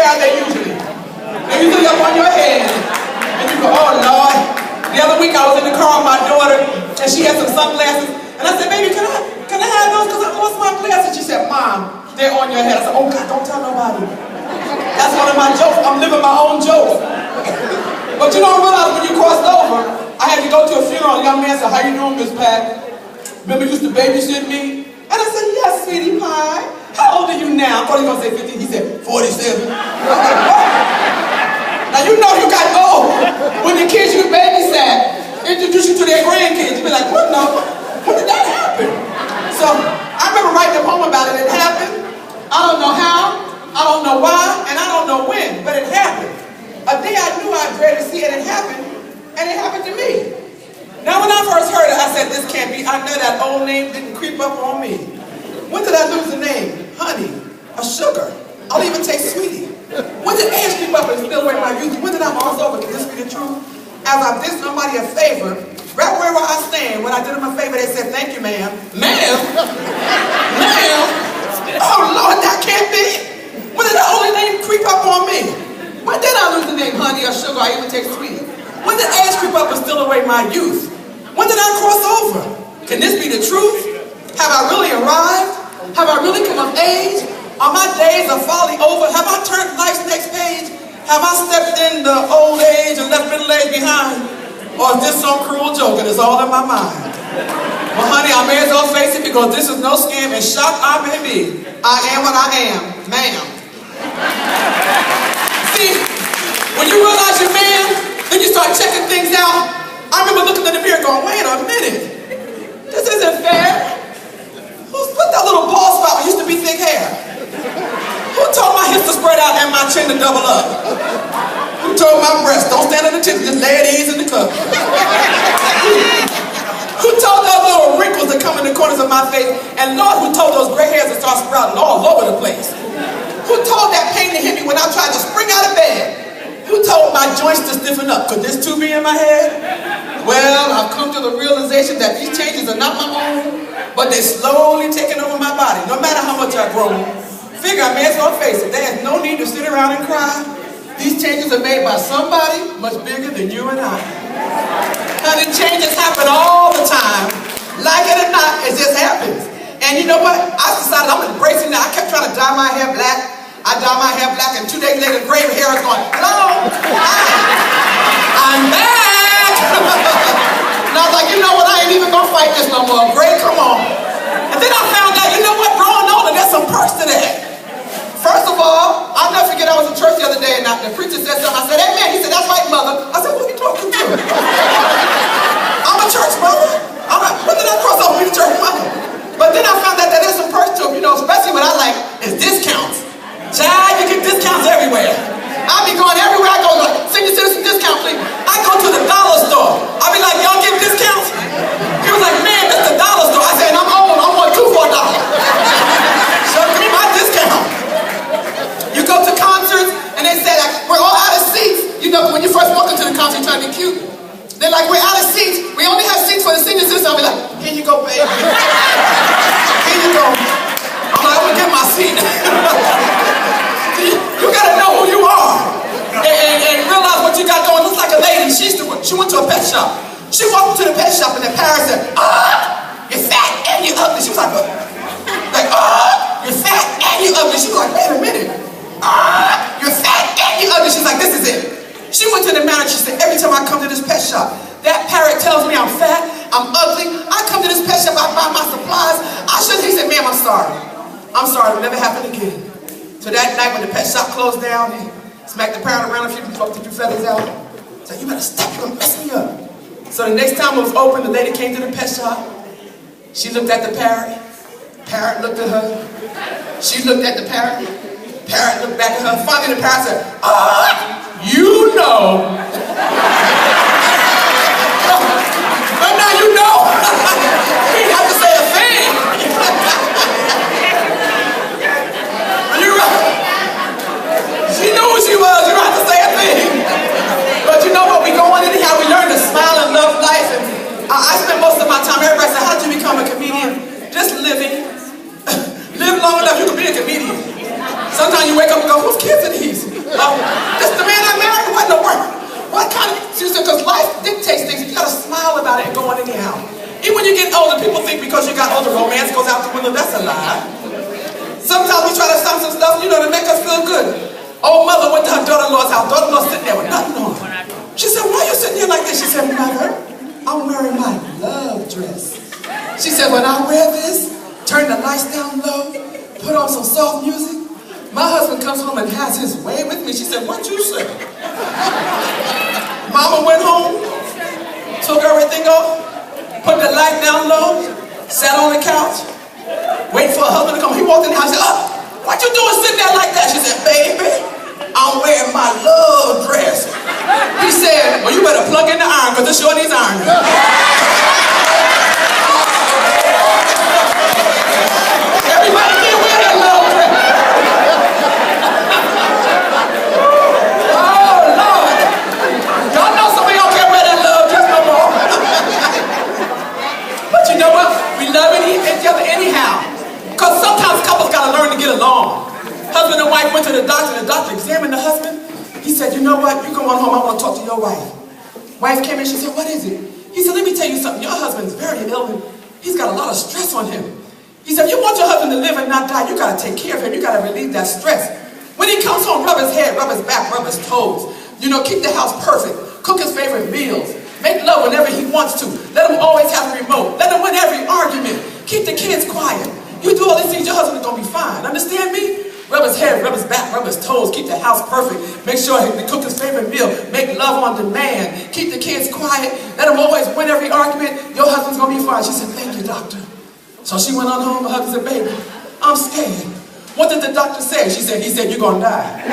are they usually? They're usually up on your head. And you go, oh Lord. The other week I was in the car with my daughter and she had some sunglasses. And I said, baby, can I have those because I lost my glasses? She said, Mom, they're on your head. I said, oh God, don't tell nobody. That's one of my jokes. I'm living my own jokes. But you don't realize when you crossed over, I had to go to a funeral. A young man said, how you doing, Miss Pat? Remember you used to babysit me? And I said, yes, sweetie pie. How old are you now? I thought he was going to say 50. He said, 47. Now you know you got old when the kids you babysat introduce you to their grandkids. You be like, what no? When did that happen? So I remember writing a poem about it. It happened. I don't know how, I don't know why, and I don't know when, but it happened. A day I knew I'd dread to see it, and it happened to me. Now when I first heard it, I said, this can't be. I know that old name didn't creep up on me. When did I lose the name? Honey, a sugar. I'll even take sweetie. When did age creep up and steal away my youth? When did I cross over? Can this be the truth? As I did somebody a favor, right where I stand, when I did them a favor, they said, thank you, ma'am. Ma'am? Ma'am? Oh, Lord, that can't be. When did the only name creep up on me? When did I lose the name honey or sugar? I even take sweetie. When did age creep up and steal away my youth? When did I cross over? Can this be the truth? Have I really arrived? Have I really come of age? Are my days of folly over? Have I turned life's next page? Have I stepped into old age and left middle age behind? Or is this some cruel joke and it's all in my mind? Well, honey, I may as well face it because this is no scam, and shocked I may be. I am what I am, ma'am. See, when you realize you're man, then you start checking things out. I remember looking in the mirror going, wait a minute. This isn't fair. Who's put that little bald spot that used to be thick hair? Who told my hips to spread out and my chin to double up? Who told my breasts, don't stand on the tip, just lay at ease in the cup? Who told those little wrinkles that come in the corners of my face? And Lord, who told those gray hairs to start sprouting all over the place? Who told that pain to hit me when I tried to spring out of bed? Who told my joints to stiffen up? Could this too be in my head? Well, I've come to the realization that these changes are not my own, but they're slowly taking over my body, no matter how much I've grown. Figure I may as well face it. There's no need to sit around and cry. These changes are made by somebody much bigger than you and I. Honey, changes happen all the time. Like it or not, it just happens. And you know what? I decided I'm embracing that. I kept trying to dye my hair black. I dyed my hair black, and 2 days later, gray hair is going, hello, I'm back. And I was like, you know what? I ain't even gonna fight this no more. Gray, come on. And then I found out, you know what? Growing older, there's some perks to that. First of all, I'll never forget I was in church the other day and the preacher said something. I said, amen. He said, that's right, mother. I said, who are you talking to? I'm a church mother. When did I cross over with church mother? But then I found out that there's some perks to it, you know, especially what I like is discounts. Child, you get discounts everywhere. I be going everywhere I go, like, senior citizen discount, please. I go to the dollar store. I be like, y'all give discounts? He was like, man, that's the dollar store. I said, I'm old, I want 2 for $1. So give me my discount. You go to concerts, and they say, like, we're all out of seats. You know, when you first walk into the concert, you're trying to be cute. They're like, we're out of seats. We only have seats for the senior citizen. I'll be like, here you go, baby. Here you go. I'm like, I'm gonna get my seat. You gotta know who you are. And realize what you got going. Looks like a lady. She went to a pet shop. She walked into the pet shop, and the parrot said, you're fat and you're ugly. She was like, you're fat and you're ugly. She was like, wait a minute. You're fat and you're ugly. She's like, this is it. She went to the manager. She said, every time I come to this pet shop, that parrot tells me I'm fat, I'm ugly. I come to this pet shop, I buy my supplies. He said, ma'am, I'm sorry. I'm sorry, it'll never happen again. So that night when the pet shop closed down, he smacked the parrot around a few feathers out. He said, you better stop, you're gonna mess me up. So the next time it was open, the lady came to the pet shop. She looked at the parrot. Parrot looked at her. She looked at the parrot. Parrot looked back at her. Finally the parrot said, you know. But now you know. He didn't have to say a thing. You're right. She knew who she was. You don't have to say a thing. But you know what? We go on anyhow. We learn to smile and love life. And I spend most of my time. Everybody says, how did you become a comedian? Just living. Live long enough, you can be a comedian. Sometimes you wake up and go, whose kids are these? This the man I married wasn't a work. What kind of, she said, because life dictates things. You gotta smile about it and go on anyhow. Even when you get older, people think because you got older, romance goes out the window. That's a lie. Sometimes we try to stop some stuff, you know, to make us feel good. Old mother went to her daughter-in-law's house. Daughter-in-law sitting there with nothing on. She said, why are you sitting here like this? She said, Mother, I'm wearing my love dress. She said, when I wear this, turn the lights down low, put on some soft music, my husband comes home and has his way with me. She said, what you say? Mama went home, took everything off, put the light down low, sat on the couch, waited for her husband to come. He walked in the house and said, what you doing sitting there like that? She said, baby, I'm wearing my love dress. He said, well, you better plug in the iron because this sure needs iron. Everybody can wear that love dress. Oh, Lord. Y'all know some of y'all can't wear that love dress no more. But you know what? We love each other anyhow. Because sometimes couples got to learn to get along. Husband and wife went to the doctor examined the husband. He said, you know what, you come on home, I want to talk to your wife. Wife came in, she said, what is it? He said, let me tell you something, your husband's very ill and he's got a lot of stress on him. He said, if you want your husband to live and not die, you got to take care of him, you got to relieve that stress. When he comes home, rub his head, rub his back, rub his toes. You know, keep the house perfect, cook his favorite meals, make love whenever he wants to. Let him always have the remote, let him win every argument, keep the kids quiet. You do all these things, your husband's going to be fine, understand me? Rub his head, rub his back, rub his toes, keep the house perfect, make sure he cook his favorite meal, make love on demand, keep the kids quiet, let him always win every argument, your husband's gonna be fine. She said, thank you, doctor. So she went on home, her husband said, baby, I'm scared. What did the doctor say? She said, he said, you're gonna die.